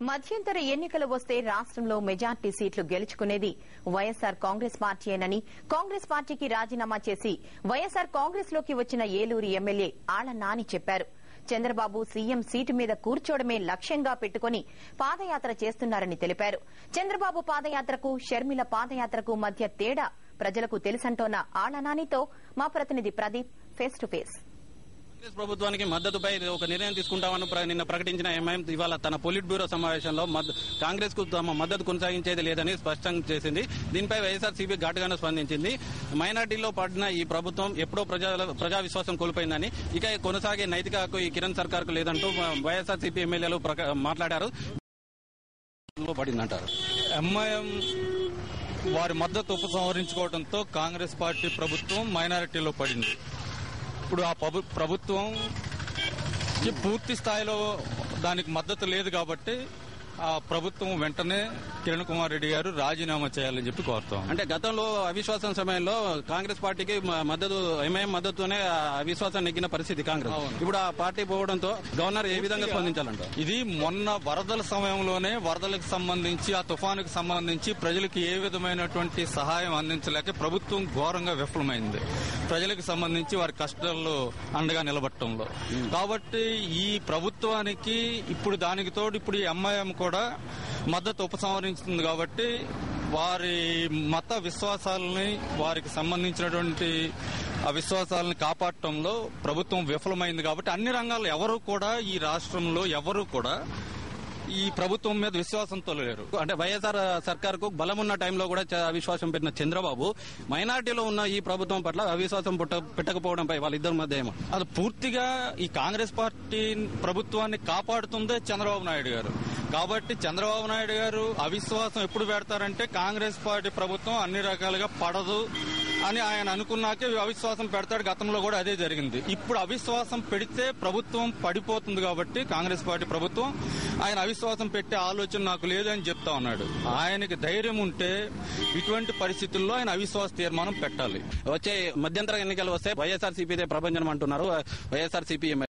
మధ్యంతర ఎన్నికలు వస్తే రాష్ట్రంలో మెజార్టీ సీట్లు గెలుచుకునేది వైఎస్సార్ కాంగ్రెస్ పార్టీయేనని కాంగ్రెస్ పార్టీకి రాజీనామా చేసి వైఎస్సార్ కాంగ్రెస్ లోకి వచ్చిన ఏలూరు ఎమ్మెల్యే ఆళ్ల నాని చెప్పారు. చంద్రబాబు సీఎం సీటు మీద కూర్చోవడమే లక్ష్యంగా పెట్టుకుని పాదయాత్ర చేస్తున్నారని తెలిపారు. చంద్రబాబు పాదయాత్రకు షర్మిల పాదయాత్రకు మధ్య తేడా ప్రజలకు తెలుసంటోన్న ఆళ్ల నానితో మా ప్రతినిధి Pradeep face to face. Congress ప్రభుత్వానికి మద్దతుపై ఒక నిర్ణయం తీసుకుంటామని నిన్న ప్రకటించిన ఎంఐఎం ఇవాళ తన పొలిట్ బ్యూరో సమావేశంలో కాంగ్రెస్ కు తమ మద్దతు కొనసాగించేది లేదని స్పష్టం చేసింది. దీనిపై వైఎస్ఆర్సీపీ ఘాటుగానే స్పందించింది. మైనార్టీలో పడిన ఈ ప్రభుత్వం ఎప్పుడో ప్రజా విశ్వాసం కోల్పోయిందని, ఇక కొనసాగే నైతిక హక్కు ఈ కిరణ్ సర్కార్ కు లేదంటూ వైఎస్ఆర్సీపీ ఎమ్మెల్యేలు మాట్లాడారు. పడిందంటారు. ఎంఐఎం వారి మద్దతు ఉపసంహరించుకోవడంతో కాంగ్రెస్ పార్టీ ప్రభుత్వం మైనారిటీలో పడింది. ఇప్పుడు ఆ ప్రభుత్వం పూర్తి స్థాయిలో దానికి మద్దతు లేదు కాబట్టి ఆ ప్రభుత్వం వెంటనే కిరణ్ కుమార్ రెడ్డి గారు రాజీనామా చేయాలని చెప్పి కోరుతాం. అంటే గతంలో అవిశ్వాసం సమయంలో కాంగ్రెస్ పార్టీకి మద్దతు ఎంఐఎం మద్దతునే అవిశ్వాసం నెగ్గిన పరిస్థితి కాంగ్రెస్. ఇప్పుడు ఆ పార్టీ పోవడంతో గవర్నర్ ఏ విధంగా స్పందించాలంట? ఇది మొన్న వరదల సమయంలోనే వరదలకు సంబంధించి ఆ తుఫానుకు సంబంధించి ప్రజలకు ఏ విధమైనటువంటి సహాయం అందించలేక ప్రభుత్వం ఘోరంగా విఫలమైంది. ప్రజలకు సంబంధించి వారి కష్టాల్లో అండగా నిలబడటంలో. కాబట్టి ఈ ప్రభుత్వానికి ఇప్పుడు దానికి తోడు ఇప్పుడు ఈ ఎంఐఎం కూడా మద్దతు ఉపసంహరించుతుంది. కాబట్టి వారి మత విశ్వాసాలని వారికి సంబంధించినటువంటి ఆ విశ్వాసాలను కాపాడటంలో ప్రభుత్వం విఫలమైంది. కాబట్టి అన్ని రంగాల్లో ఎవరు కూడా ఈ రాష్ట్రంలో ఎవరు కూడా ఈ ప్రభుత్వం మీద విశ్వాసంతో లేరు. అంటే వైఎస్ఆర్ సర్కార్ కు బలం ఉన్న టైంలో కూడా అవిశ్వాసం పెట్టిన చంద్రబాబు మైనార్టీలో ఉన్న ఈ ప్రభుత్వం పట్ల అవిశ్వాసం పెట్టకపోవడంపై వాళ్ళిద్దరి మధ్య ఏమో అది పూర్తిగా ఈ కాంగ్రెస్ పార్టీ ప్రభుత్వాన్ని కాపాడుతుందే చంద్రబాబు నాయుడు గారు. కాబట్టి చంద్రబాబు నాయుడు గారు అవిశ్వాసం ఎప్పుడు పెడతారంటే కాంగ్రెస్ పార్టీ ప్రభుత్వం అన్ని రకాలుగా పడదు అని ఆయన అనుకున్నాకే అవిశ్వాసం పెడతాడు. గతంలో కూడా అదే జరిగింది. ఇప్పుడు అవిశ్వాసం పెడితే ప్రభుత్వం పడిపోతుంది కాబట్టి కాంగ్రెస్ పార్టీ ప్రభుత్వం ఆయన అవిశ్వాసం పెట్టే ఆలోచన నాకు లేదని చెప్తా ఉన్నాడు. ఆయనకి ధైర్యం ఉంటే ఇటువంటి పరిస్థితుల్లో ఆయన అవిశ్వాస తీర్మానం పెట్టాలి. వచ్చే మధ్యంతర ఎన్నికలు వస్తే వైఎస్ఆర్సీపీదే ప్రభంజనం అంటున్నారు వైఎస్ఆర్సీపీ